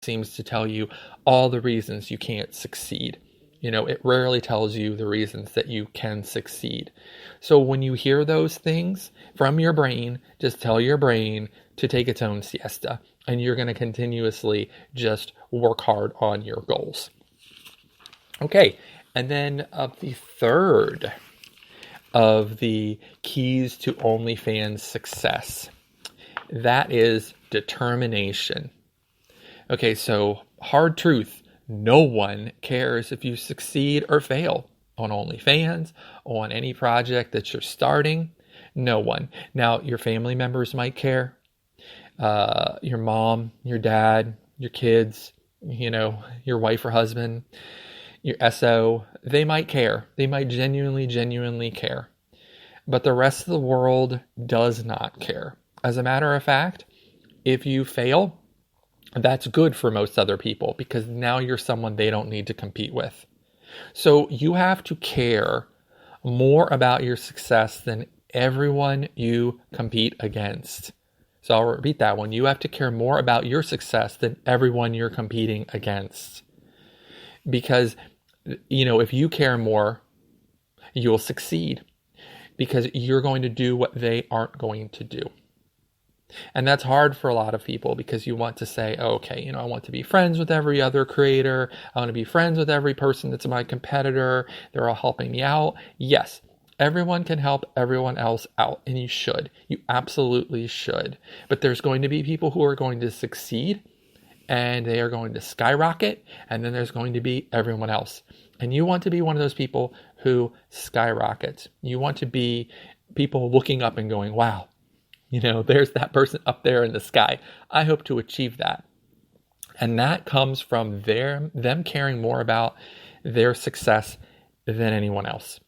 seems to tell you all the reasons you can't succeed. It rarely tells you the reasons that you can succeed. So when you hear those things from your brain, just tell your brain to take its own siesta, and you're going to continuously just work hard on your goals. Okay, and then the third of the keys to OnlyFans success, that is determination. Okay, so hard truth, no one cares if you succeed or fail on OnlyFans, on any project that you're starting. No one. Now, your family members might care. Your mom, your dad, your kids, your wife or husband, your SO, they might care. They might genuinely care. But the rest of the world does not care. As a matter of fact, if you fail, that's good for most other people, because now you're someone they don't need to compete with. So you have to care more about your success than everyone you compete against. So I'll repeat that one. You have to care more about your success than everyone you're competing against. Because, if you care more, you'll succeed. Because you're going to do what they aren't going to do. And that's hard for a lot of people, because you want to say, okay, I want to be friends with every other creator. I want to be friends with every person that's my competitor. They're all helping me out. Yes, everyone can help everyone else out, and you should. You absolutely should. But there's going to be people who are going to succeed, and they are going to skyrocket, and then there's going to be everyone else. And you want to be one of those people who skyrockets. You want to be people looking up and going, wow, there's that person up there in the sky. I hope to achieve that. And that comes from them caring more about their success than anyone else.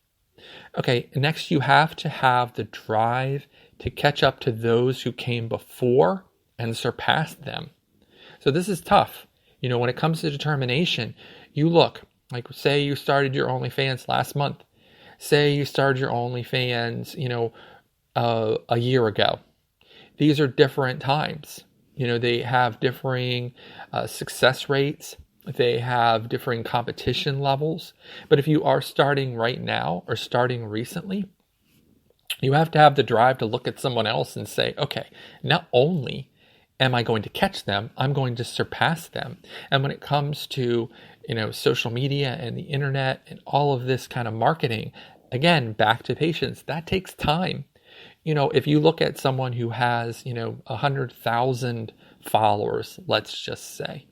Okay, next you have to have the drive to catch up to those who came before and surpass them. So this is tough. When it comes to determination, you look, like say you started your OnlyFans last month. Say you started your OnlyFans, a year ago. These are different times. They have differing success rates. They have differing competition levels. But if you are starting right now or starting recently, you have to have the drive to look at someone else and say, okay, not only am I going to catch them, I'm going to surpass them. And when it comes to, social media and the internet and all of this kind of marketing, again, back to patience, that takes time. If you look at someone who has, 100,000 followers, let's just say,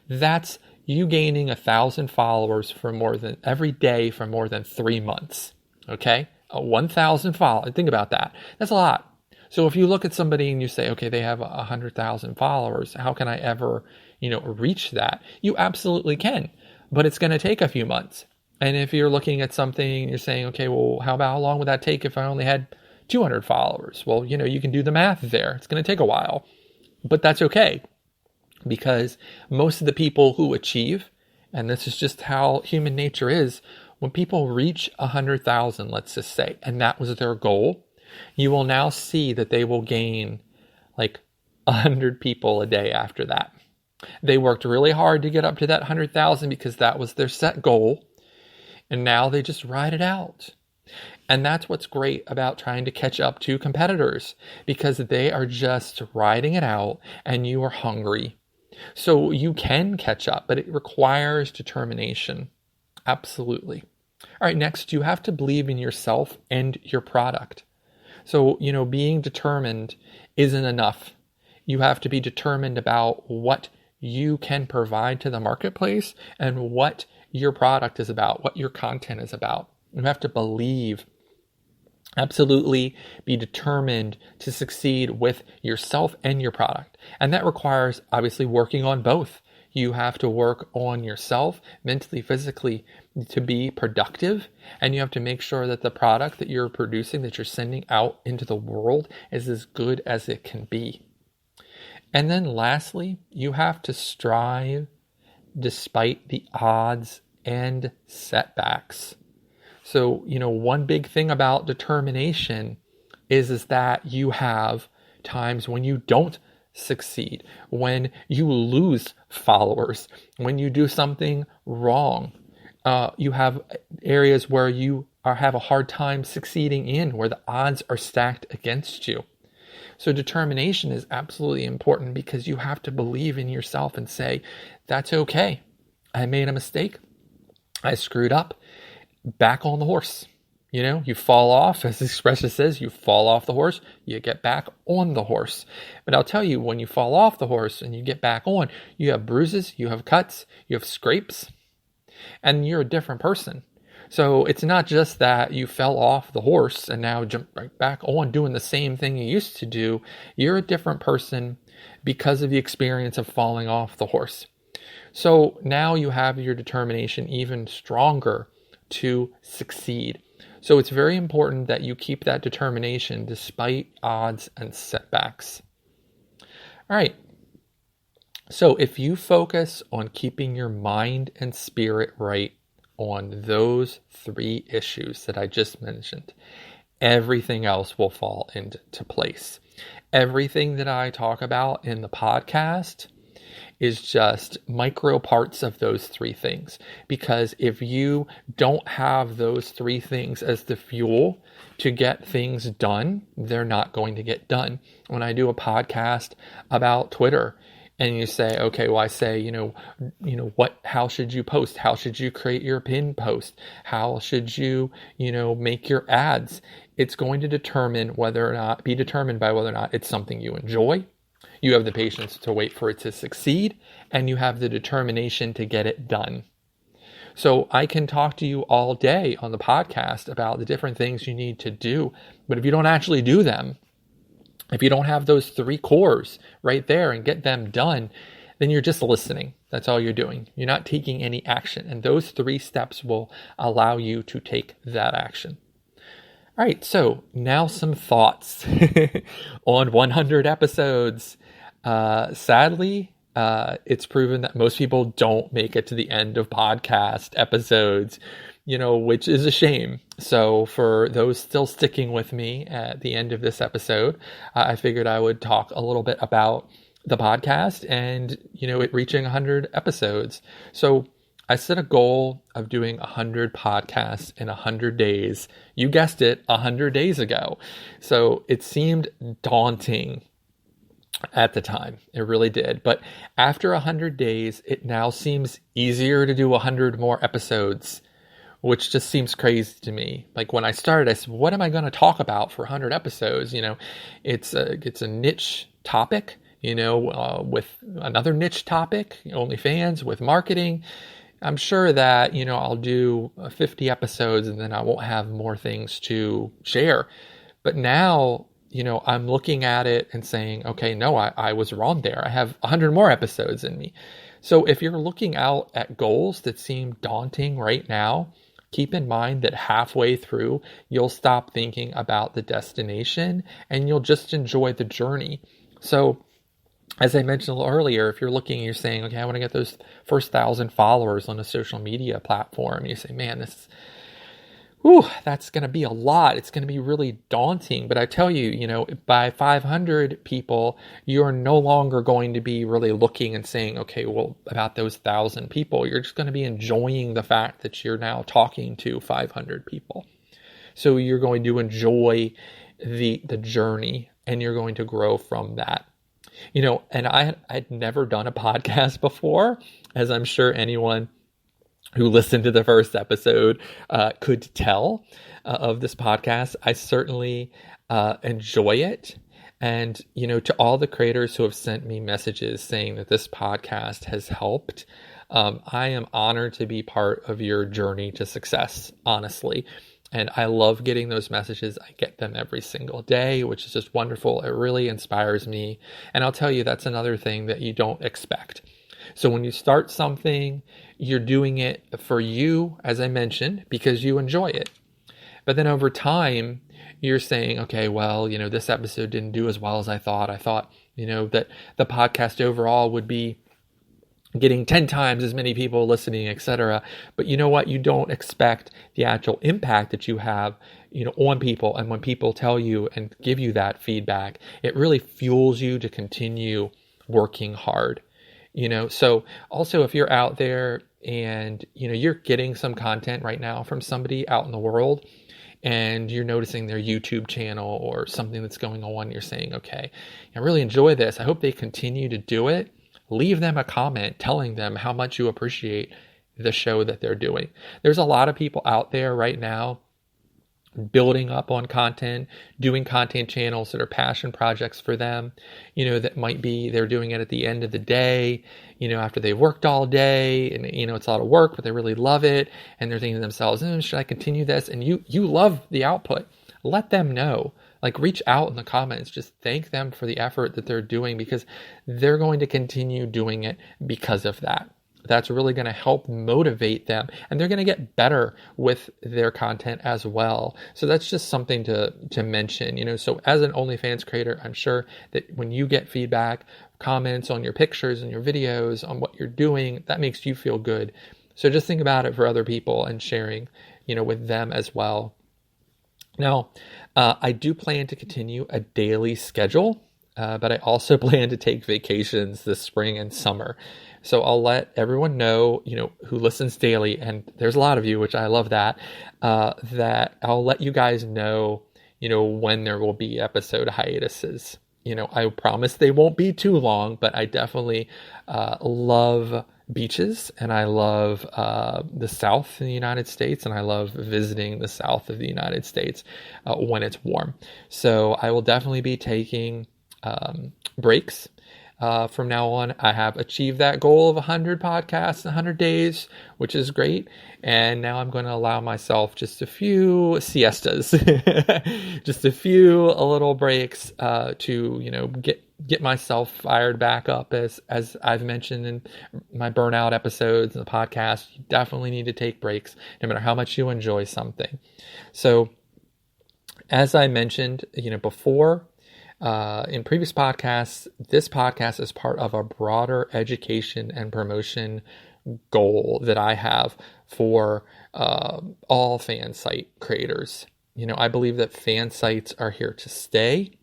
that's you gaining 1,000 followers for more than every day for more than 3 months. Okay. 1,000 followers. Think about that. That's a lot. So if you look at somebody and you say, okay, they have 100,000 followers, how can I ever, reach that? You absolutely can, but it's going to take a few months. And if you're looking at something, you're saying, okay, well, how long would that take if I only had 200 followers? Well, you can do the math there. It's going to take a while, but that's okay, because most of the people who achieve, and this is just how human nature is, when people reach 100,000, let's just say, and that was their goal, you will now see that they will gain like 100 people a day after that. They worked really hard to get up to that 100,000 because that was their set goal. And now they just ride it out. And that's what's great about trying to catch up to competitors, because they are just riding it out and you are hungry. So you can catch up, but it requires determination. Absolutely. All right, next, you have to believe in yourself and your product. So, being determined isn't enough. You have to be determined about what you can provide to the marketplace and what your product is about, what your content is about. You have to believe, absolutely be determined to succeed with yourself and your product. And that requires obviously working on both. You have to work on yourself mentally, physically, to be productive. And you have to make sure that the product that you're producing, that you're sending out into the world, is as good as it can be. And then lastly, you have to strive despite the odds and setbacks. So, one big thing about determination is that you have times when you don't succeed, when you lose followers. When you do something wrong, you have areas where you have a hard time succeeding in, where the odds are stacked against you. So determination is absolutely important, because you have to believe in yourself and say, that's okay. I made a mistake. I screwed up. Back on the horse. You fall off, as the expression says, you fall off the horse, you get back on the horse. But I'll tell you, when you fall off the horse and you get back on, you have bruises, you have cuts, you have scrapes, and you're a different person. So it's not just that you fell off the horse and now jump right back on doing the same thing you used to do. You're a different person because of the experience of falling off the horse. So now you have your determination even stronger to succeed. So it's very important that you keep that determination despite odds and setbacks. All right. So if you focus on keeping your mind and spirit right on those 3 issues that I just mentioned, everything else will fall into place. Everything that I talk about in the podcast is just micro parts of those 3 things. Because if you don't have those 3 things as the fuel to get things done, they're not going to get done. When I do a podcast about Twitter, and you say, okay, well, I say, how should you post? How should you create your pin post? How should you, make your ads? It's going to be determined by whether or not it's something you enjoy. You have the patience to wait for it to succeed, and you have the determination to get it done. So I can talk to you all day on the podcast about the different things you need to do, but if you don't actually do them, if you don't have those 3 cores right there and get them done, then you're just listening. That's all you're doing. You're not taking any action, and those 3 steps will allow you to take that action. All right, so now some thoughts on 100 episodes. Sadly, it's proven that most people don't make it to the end of podcast episodes, which is a shame. So for those still sticking with me at the end of this episode, I figured I would talk a little bit about the podcast and, it reaching 100 episodes. So I set a goal of doing 100 podcasts in 100 days. You guessed it, 100 days ago. So it seemed daunting at the time. It really did. But after 100 days, it now seems easier to do 100 more episodes, which just seems crazy to me. Like when I started, I said, what am I going to talk about for 100 episodes? It's a niche topic, with another niche topic, OnlyFans, with marketing. I'm sure that, I'll do 50 episodes and then I won't have more things to share. But now, I'm looking at it and saying, okay, no, I was wrong there. I have 100 more episodes in me. So if you're looking out at goals that seem daunting right now, keep in mind that halfway through, you'll stop thinking about the destination and you'll just enjoy the journey. So as I mentioned a little earlier, if you're looking, you're saying, okay, I want to get those first 1,000 followers on a social media platform. You say, man, that's going to be a lot. It's going to be really daunting. But I tell you, by 500 people, you're no longer going to be really looking and saying, okay, well, about those 1,000 people, you're just going to be enjoying the fact that you're now talking to 500 people. So you're going to enjoy the journey and you're going to grow from that. And I'd never done a podcast before, as I'm sure anyone who listened to the first episode could tell of this podcast. I certainly enjoy it. And, to all the creators who have sent me messages saying that this podcast has helped, I am honored to be part of your journey to success, honestly. And I love getting those messages. I get them every single day, which is just wonderful. It really inspires me. And I'll tell you, that's another thing that you don't expect. So when you start something, you're doing it for you, as I mentioned, because you enjoy it. But then over time, you're saying, okay, well, this episode didn't do as well as I thought. I thought, that the podcast overall would be getting 10 times as many people listening, etc. But you know what? You don't expect the actual impact that you have, on people. And when people tell you and give you that feedback, it really fuels you to continue working hard. So also if you're out there and, you're getting some content right now from somebody out in the world, and you're noticing their YouTube channel or something that's going on, you're saying, okay, I really enjoy this. I hope they continue to do it. Leave them a comment telling them how much you appreciate the show that they're doing. There's a lot of people out there right now building up on content, doing content channels that are passion projects for them, that might be they're doing it at the end of the day, after they've worked all day, and it's a lot of work, but they really love it, and they're thinking to themselves, should I continue this? And you love the output. Let them know. Like, reach out in the comments, just thank them for the effort that they're doing, because they're going to continue doing it because of that. That's really going to help motivate them, and they're going to get better with their content as well. So that's just something to mention, so as an OnlyFans creator, I'm sure that when you get feedback, comments on your pictures and your videos on what you're doing, that makes you feel good. So just think about it for other people and sharing, with them as well. Now, I do plan to continue a daily schedule, but I also plan to take vacations this spring and summer. So I'll let everyone know, who listens daily, and there's a lot of you, which I love that I'll let you guys know, when there will be episode hiatuses. I promise they won't be too long, but I definitely love beaches, and I love the South in the United States, and I love visiting the South of the United States when it's warm. So I will definitely be taking breaks. From now on, I have achieved that goal of 100 podcasts in 100 days, which is great. And now I'm going to allow myself just a few siestas, just a few little breaks to, get myself fired back up. As I've mentioned in my burnout episodes and the podcast, you definitely need to take breaks, no matter how much you enjoy something. So, as I mentioned, before, in previous podcasts, this podcast is part of a broader education and promotion goal that I have for all fan site creators. I believe that fan sites are here to stay,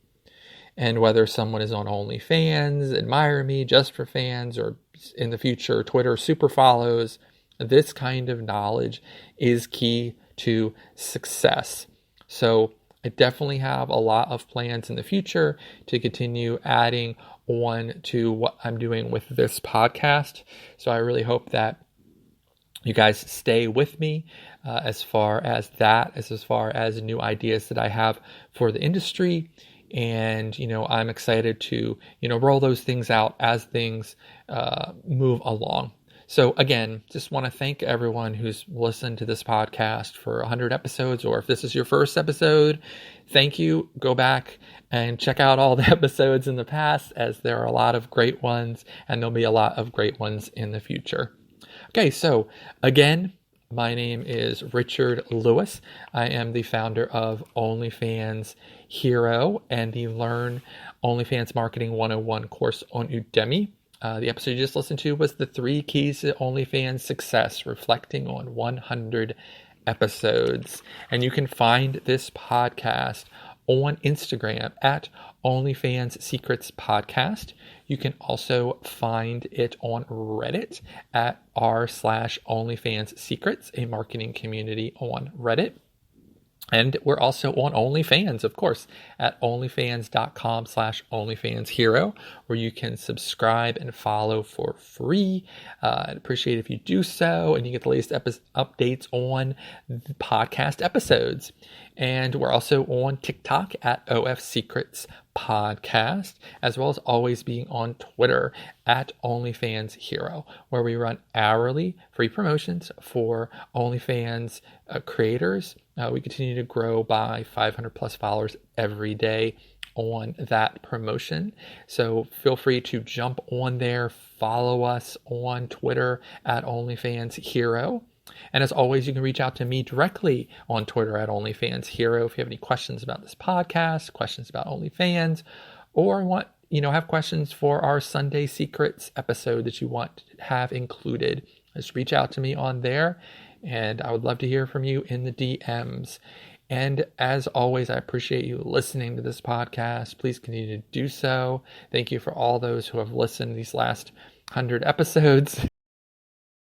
and whether someone is on OnlyFans, Admire Me, Just for Fans, or in the future Twitter super follows, this kind of knowledge is key to success. So I definitely have a lot of plans in the future to continue adding on to what I'm doing with this podcast. So I really hope that you guys stay with me as far as that, as far as new ideas that I have for the industry. And, I'm excited to, roll those things out as things move along. So again, just want to thank everyone who's listened to this podcast for 100 episodes, or if this is your first episode, thank you. Go back and check out all the episodes in the past, as there are a lot of great ones, and there'll be a lot of great ones in the future. Okay, so again, my name is Richard Lewis. I am the founder of OnlyFans Hero and the Learn OnlyFans Marketing 101 course on Udemy. The episode you just listened to was the 3 keys to OnlyFans success, reflecting on 100 episodes. And you can find this podcast on Instagram at OnlyFans Secrets Podcast. You can also find it on Reddit at r/OnlyFans Secrets, a marketing community on Reddit. And we're also on OnlyFans, of course, at onlyfans.com/OnlyFansHero, where you can subscribe and follow for free. I'd appreciate if you do so, and you get the latest updates on the podcast episodes. And we're also on TikTok at OF Secrets Podcast, as well as always being on Twitter at OnlyFans Hero, where we run hourly free promotions for OnlyFans creators. We continue to grow by 500 plus followers every day on that promotion. So feel free to jump on there, follow us on Twitter at OnlyFans Hero. And as always, you can reach out to me directly on Twitter at OnlyFans Hero if you have any questions about this podcast, questions about OnlyFans, or have questions for our Sunday Secrets episode that you want to have included. Just reach out to me on there, and I would love to hear from you in the DMs. And as always, I appreciate you listening to this podcast. Please continue to do so. Thank you for all those who have listened these last 100 episodes.